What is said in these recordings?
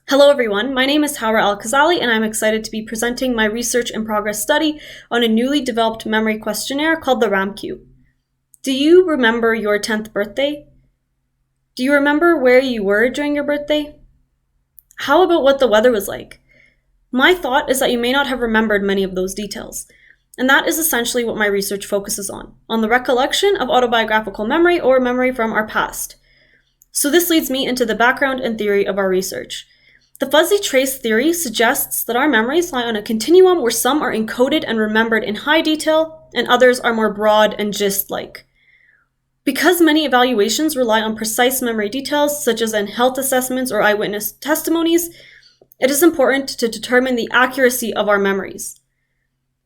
Hello everyone, my name is Hawra Al-Khaz'Aly and I'm excited to be presenting my research in progress study on a newly developed memory questionnaire called the RAMQ. Do you remember your 10th birthday? Do you remember where you were during your birthday? How about what the weather was like? My thought is that you may not have remembered many of those details, and that is essentially what my research focuses on the recollection of autobiographical memory or memory from our past. So this leads me into the background and theory of our research. The fuzzy trace theory suggests that our memories lie on a continuum where some are encoded and remembered in high detail, and others are more broad and gist-like. Because many evaluations rely on precise memory details, such as in health assessments or eyewitness testimonies, it is important to determine the accuracy of our memories.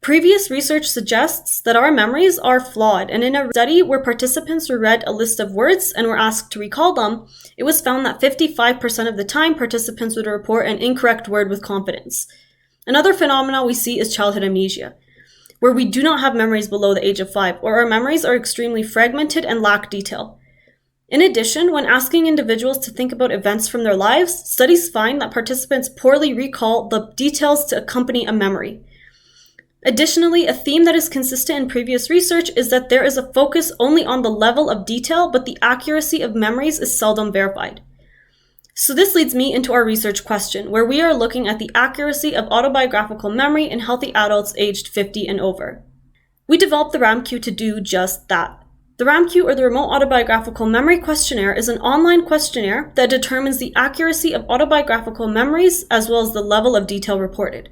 Previous research suggests that our memories are flawed, and in a study where participants were read a list of words and were asked to recall them, it was found that 55% of the time participants would report an incorrect word with confidence. Another phenomenon we see is childhood amnesia, where we do not have memories below the age of 5, or our memories are extremely fragmented and lack detail. In addition, when asking individuals to think about events from their lives, studies find that participants poorly recall the details to accompany a memory. Additionally, a theme that is consistent in previous research is that there is a focus only on the level of detail, but the accuracy of memories is seldom verified. So this leads me into our research question, where we are looking at the accuracy of autobiographical memory in healthy adults aged 50 and over. We developed the RAMQ to do just that. The RAMQ, or the Remote Autobiographical Memory Questionnaire, is an online questionnaire that determines the accuracy of autobiographical memories as well as the level of detail reported.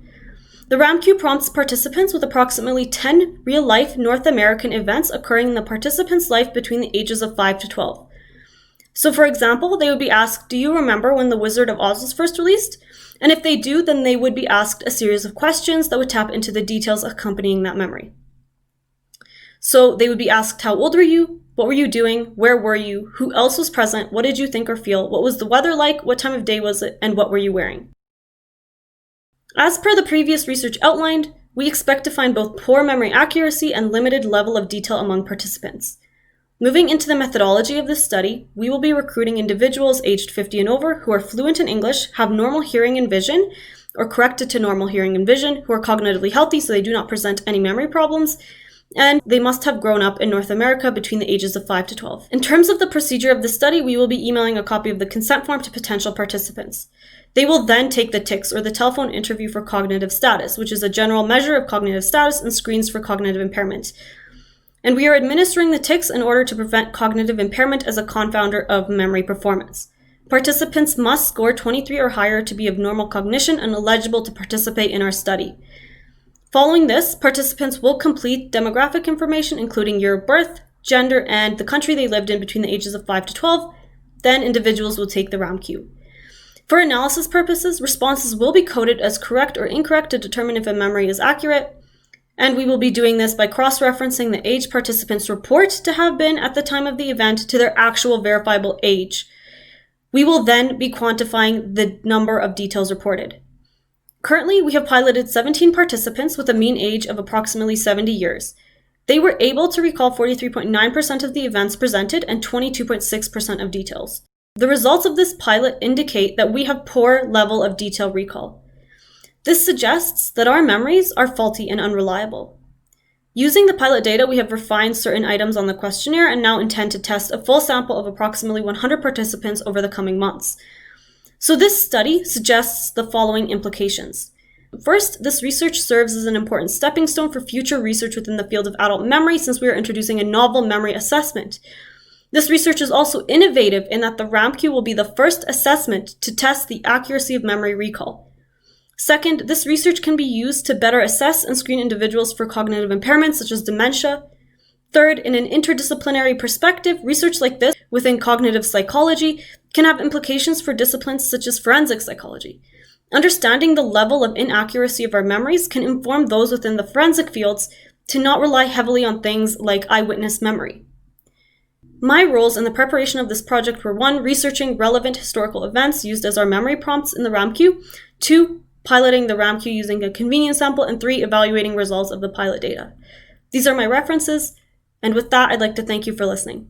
The RAMQ prompts participants with approximately 10 real-life North American events occurring in the participant's life between the ages of 5 to 12. So for example, they would be asked, do you remember when The Wizard of Oz was first released? And if they do, then they would be asked a series of questions that would tap into the details accompanying that memory. So they would be asked, how old were you? What were you doing? Where were you? Who else was present? What did you think or feel? What was the weather like? What time of day was it? And what were you wearing? As per the previous research outlined, we expect to find both poor memory accuracy and limited level of detail among participants. Moving into the methodology of this study, we will be recruiting individuals aged 50 and over who are fluent in English, have normal hearing and vision, or corrected to normal hearing and vision, who are cognitively healthy so they do not present any memory problems, and they must have grown up in North America between the ages of 5 to 12. In terms of the procedure of the study, we will be emailing a copy of the consent form to potential participants. They will then take the TICS, or the telephone interview for cognitive status, which is a general measure of cognitive status and screens for cognitive impairment. And we are administering the TICS in order to prevent cognitive impairment as a confounder of memory performance. Participants must score 23 or higher to be of normal cognition and eligible to participate in our study. Following this, participants will complete demographic information, including year of birth, gender, and the country they lived in between the ages of 5 to 12. Then individuals will take the RAMQ. For analysis purposes, responses will be coded as correct or incorrect to determine if a memory is accurate, and we will be doing this by cross-referencing the age participants report to have been at the time of the event to their actual verifiable age. We will then be quantifying the number of details reported. Currently, we have piloted 17 participants with a mean age of approximately 70 years. They were able to recall 43.9% of the events presented and 22.6% of details. The results of this pilot indicate that we have poor level of detail recall. This suggests that our memories are faulty and unreliable. Using the pilot data, we have refined certain items on the questionnaire and now intend to test a full sample of approximately 100 participants over the coming months. So this study suggests the following implications. First, this research serves as an important stepping stone for future research within the field of adult memory since we are introducing a novel memory assessment. This research is also innovative in that the RAMQ will be the first assessment to test the accuracy of memory recall. Second, this research can be used to better assess and screen individuals for cognitive impairments such as dementia. Third, in an interdisciplinary perspective, research like this within cognitive psychology can have implications for disciplines such as forensic psychology. Understanding the level of inaccuracy of our memories can inform those within the forensic fields to not rely heavily on things like eyewitness memory. My roles in the preparation of this project were 1. Researching relevant historical events used as our memory prompts in the RAMQ, 2. Piloting the RAMQ using a convenience sample, and 3. Evaluating results of the pilot data. These are my references, and with that, I'd like to thank you for listening.